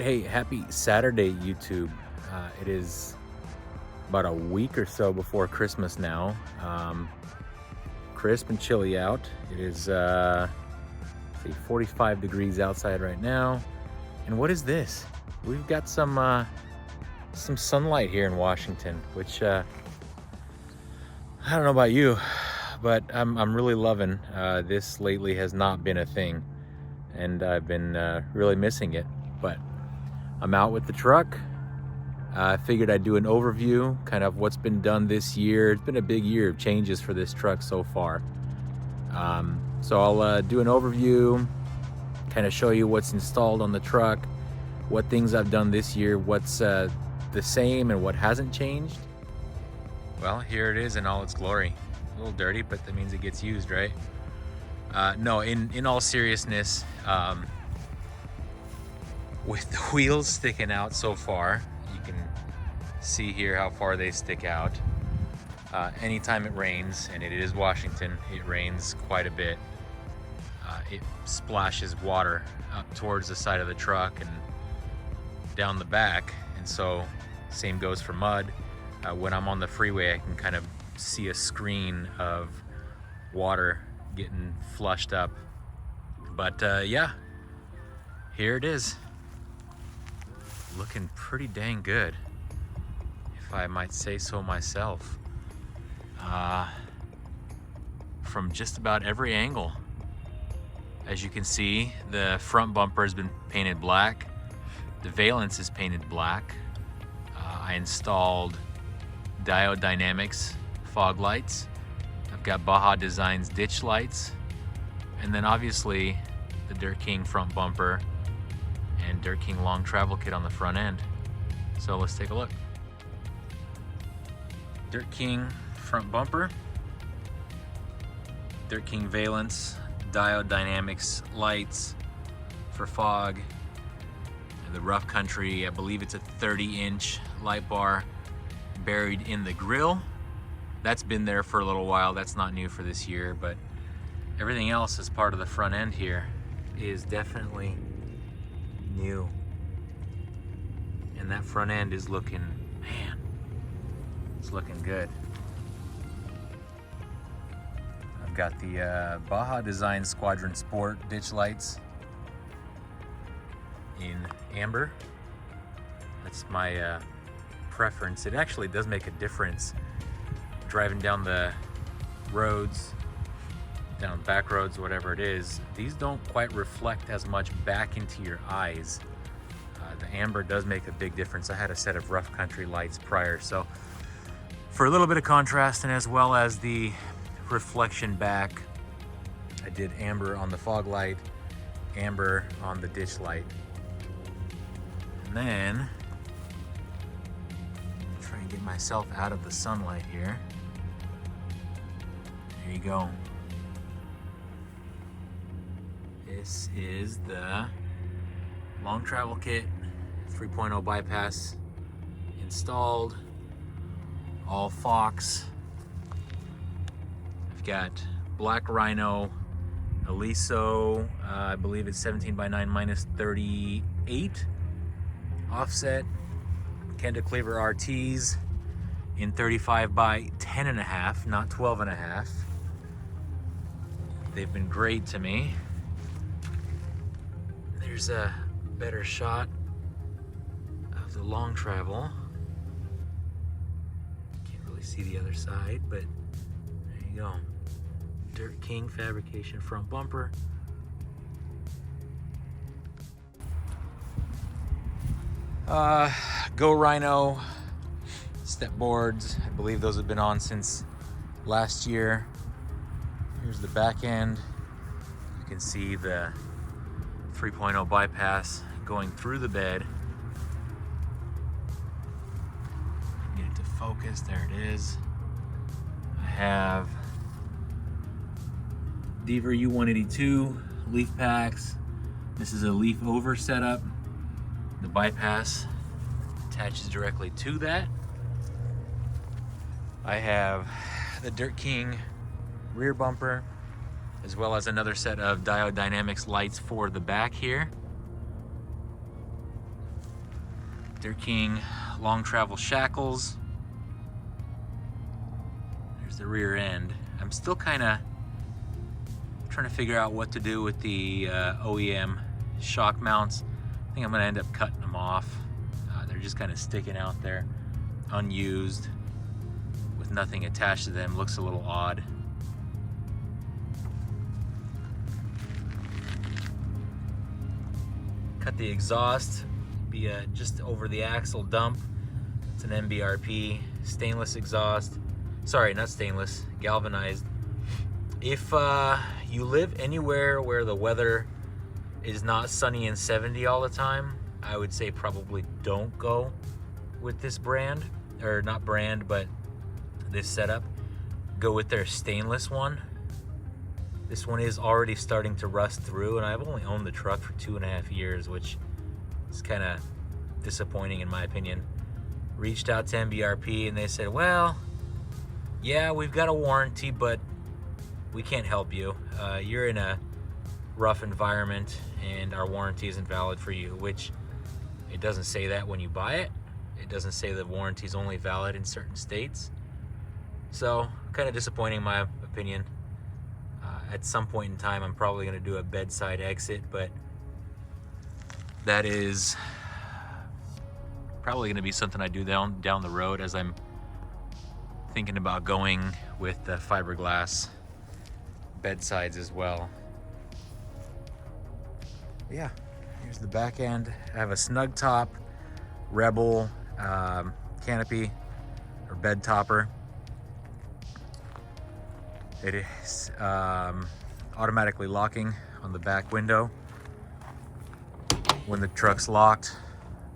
Hey, happy Saturday, YouTube. It is about a week or so before Christmas now. Crisp and chilly out. It is, say 45 degrees outside right now. And what is this? We've got some sunlight here in Washington, which I don't know about you, but I'm really loving. This lately has not been a thing, and I've been really missing it. But I'm out with the truck. I figured I'd do an overview, kind of what's been done this year. It's been a big year of changes for this truck so far. So I'll do an overview, kind of show you what's installed on the truck, what things I've done this year, what's the same and what hasn't changed. Well, here it is in all its glory. A little dirty, but that means it gets used, right? No, in all seriousness, with the wheels sticking out so far, you can see here how far they stick out. Anytime it rains, and it is Washington, it rains quite a bit, it splashes water up towards the side of the truck and down the back. And so same goes for mud. When I'm on the freeway, I can kind of see a screen of water getting flushed up. But yeah, here it is. Looking pretty dang good, if I might say so myself. From just about every angle. As you can see, the front bumper has been painted black. The valence is painted black. I installed Diode Dynamics fog lights. I've got Baja Designs ditch lights. And then obviously the Dirt King front bumper and Dirt King long travel kit on the front end. So let's take a look. Dirt King front bumper, Dirt King valence, Diode Dynamics lights for fog, and the rough country, I believe it's a 30-inch light bar buried in the grill. That's been there for a little while. That's not new for this year, but everything else as part of the front end here is definitely new. And that front end is looking, man, it's looking good. I've got the Baja Design Squadron Sport ditch lights in amber. That's my preference. It actually does make a difference driving down the roads, down back roads, whatever it is. These don't quite reflect as much back into your eyes. The amber does make a big difference. I had a set of rough country lights prior, so for a little bit of contrast and as well as the reflection back, I did amber on the fog light, amber on the ditch light. And then try and get myself out of the sunlight here. There you go. This is the long travel kit, 3.0 bypass installed, all Fox. I've got black Rhino, Aliso, I believe it's 17x9 minus 38 offset, Kenda Cleaver RTs in 35 by 10.5, not 12.5. They've been great to me. There's a better shot of the long travel. Can't really see the other side, but there you go. Dirt King fabrication front bumper. Go Rhino step boards. I believe those have been on since last year. Here's the back end. You can see the 3.0 bypass going through the bed. focus. There it is. I have Deaver U182 leaf packs. This is a leaf over setup. The bypass attaches directly to that. I have the Dirt King rear bumper, as well as another set of Diode Dynamics lights for the back here. Dirt King long travel shackles. There's the rear end. I'm still kind of trying to figure out what to do with the OEM shock mounts. I think I'm gonna end up cutting them off. They're just kind of sticking out there, unused, with nothing attached to them. Looks a little odd. Cut the exhaust, be just over the axle dump. It's an MBRP stainless exhaust. Sorry, not stainless, galvanized. If you live anywhere where the weather is not sunny and 70 all the time, I would say probably don't go with this brand, or not brand, but this setup. Go with their stainless one. This one is already starting to rust through, and I've only owned the truck for 2.5 years, which is kind of disappointing in my opinion. Reached out to MBRP and they said, well, yeah, we've got a warranty, but we can't help you. You're in a rough environment and our warranty isn't valid for you, which it doesn't say that when you buy it. It doesn't say the warranty is only valid in certain states. So kind of disappointing in my opinion. At some point in time, I'm probably going to do a bedside exit, but that is probably going to be something I do down the road, as I'm thinking about going with the fiberglass bedsides as well. Yeah, here's the back end. I have a snug top Rebel canopy or bed topper. It is automatically locking on the back window. When the truck's locked,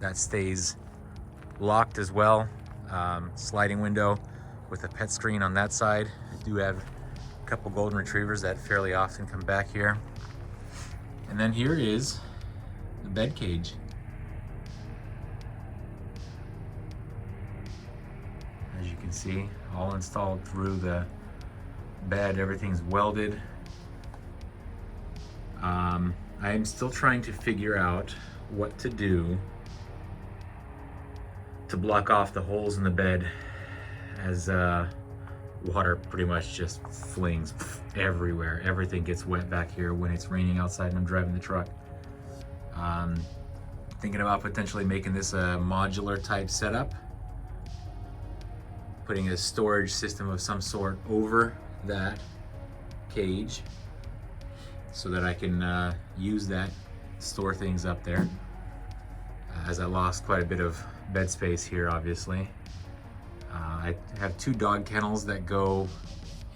that stays locked as well. Sliding window with a pet screen on that side. I do have a couple golden retrievers that fairly often come back here. And then here is the bed cage. As you can see, all installed through the bed. Everything's welded. I am still trying to figure out what to do to block off the holes in the bed, as water pretty much just flings everywhere. Everything gets wet back here when it's raining outside and I'm driving the truck. Thinking about potentially making this a modular type setup, putting a storage system of some sort over that cage so that I can use that, store things up there, as I lost quite a bit of bed space here obviously. I have 2 dog kennels that go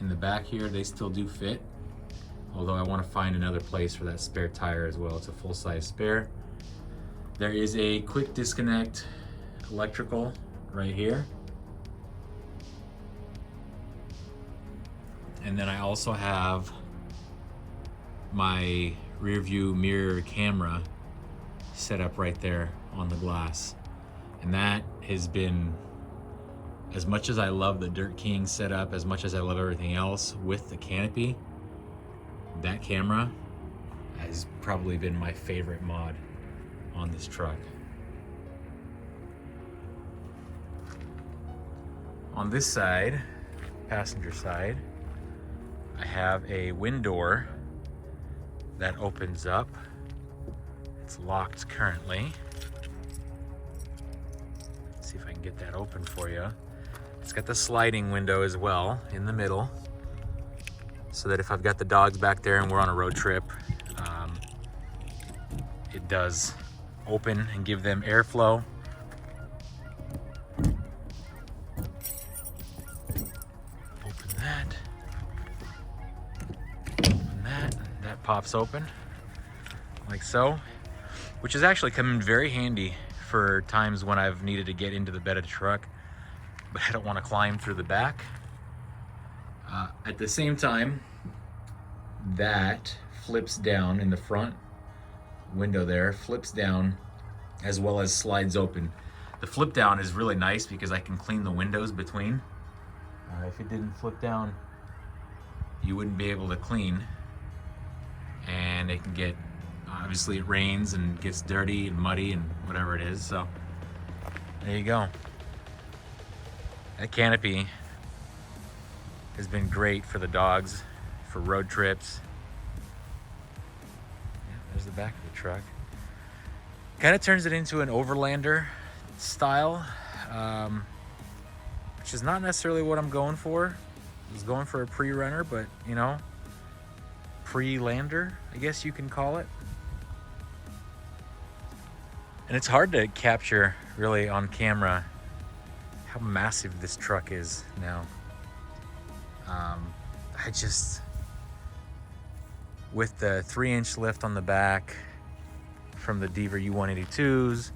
in the back here. They still do fit, although I want to find another place for that spare tire as well. It's a full-size spare. There is a quick disconnect electrical right here. And then I also have my rear view mirror camera set up right there on the glass. And that has been, as much as I love the Dirt King setup, as much as I love everything else with the canopy, that camera has probably been my favorite mod on this truck. On this side, passenger side, I have a wind door that opens up. It's locked currently. Let's see if I can get that open for you. It's got the sliding window as well in the middle, so that if I've got the dogs back there and we're on a road trip, it does open and give them airflow. Open that. Open that. That pops open like so, which has actually come in very handy for times when I've needed to get into the bed of the truck. but I don't want to climb through the back. At the same time, that flips down in the front window there, flips down as well as slides open. The flip down is really nice because I can clean the windows between. If it didn't flip down, you wouldn't be able to clean, and it can get, obviously it rains and gets dirty and muddy and whatever it is, so there you go. That canopy has been great for the dogs, for road trips. Yeah, there's the back of the truck. Kind of turns it into an overlander style, which is not necessarily what I'm going for. I was going for a pre-runner, but you know, pre-lander, I guess you can call it. And it's hard to capture really on camera how massive this truck is now. With the 3-inch lift on the back from the Deaver U182s,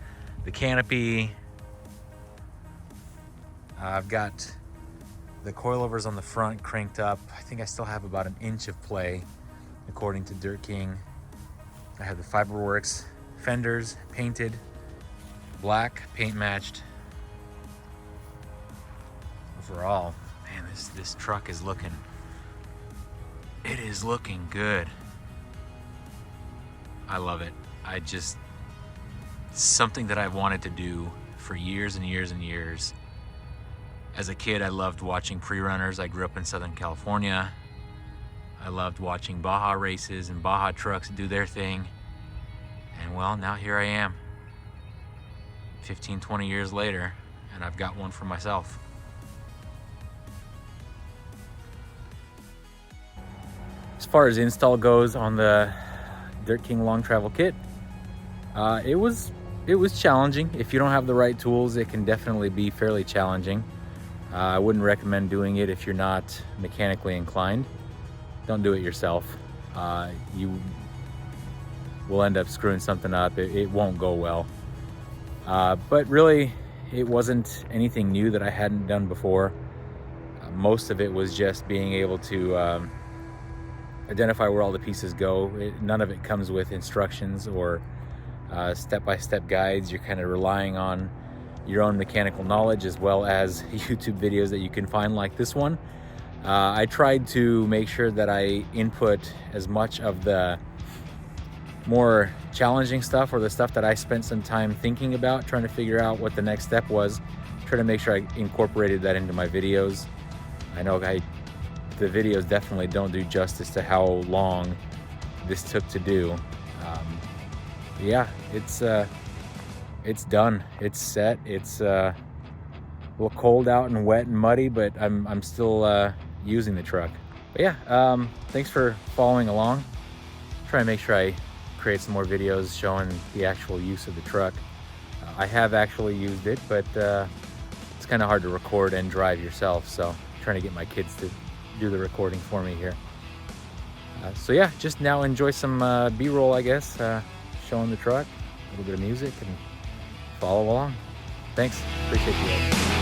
the canopy, I've got the coilovers on the front cranked up. I think I still have about 1 inch of play according to Dirt King. I have the Fiberworks fenders painted black, paint matched. Overall, man, this truck is looking, it is looking good. I love it. It's something that I've wanted to do for years and years and years. As a kid, I loved watching pre-runners. I grew up in Southern California. I loved watching Baja races and Baja trucks do their thing. And well, now here I am, 15, 20 years later, and I've got one for myself. As far as install goes on the Dirt King Long Travel Kit, it was challenging. If you don't have the right tools, it can definitely be fairly challenging. I wouldn't recommend doing it if you're not mechanically inclined. Don't do it yourself. You will end up screwing something up. It won't go well. But really, it wasn't anything new that I hadn't done before. Most of it was just being able to identify where all the pieces go. None of it comes with instructions or step-by-step guides. You're kind of relying on your own mechanical knowledge as well as YouTube videos that you can find like this one. I tried to make sure that I input as much of the more challenging stuff, or the stuff that I spent some time thinking about, trying to figure out what the next step was, try to make sure I incorporated that into my videos. I know the videos definitely don't do justice to how long this took to do. Yeah, it's done. It's set. It's a little cold out and wet and muddy, but I'm still using the truck. But yeah, thanks for following along. Try and make sure I create some more videos showing the actual use of the truck. I have actually used it, but it's kind of hard to record and drive yourself, so I'm trying to get my kids to do the recording for me here. So yeah, just now enjoy some B-roll, I guess, showing the truck, a little bit of music, and follow along. Thanks, appreciate you guys.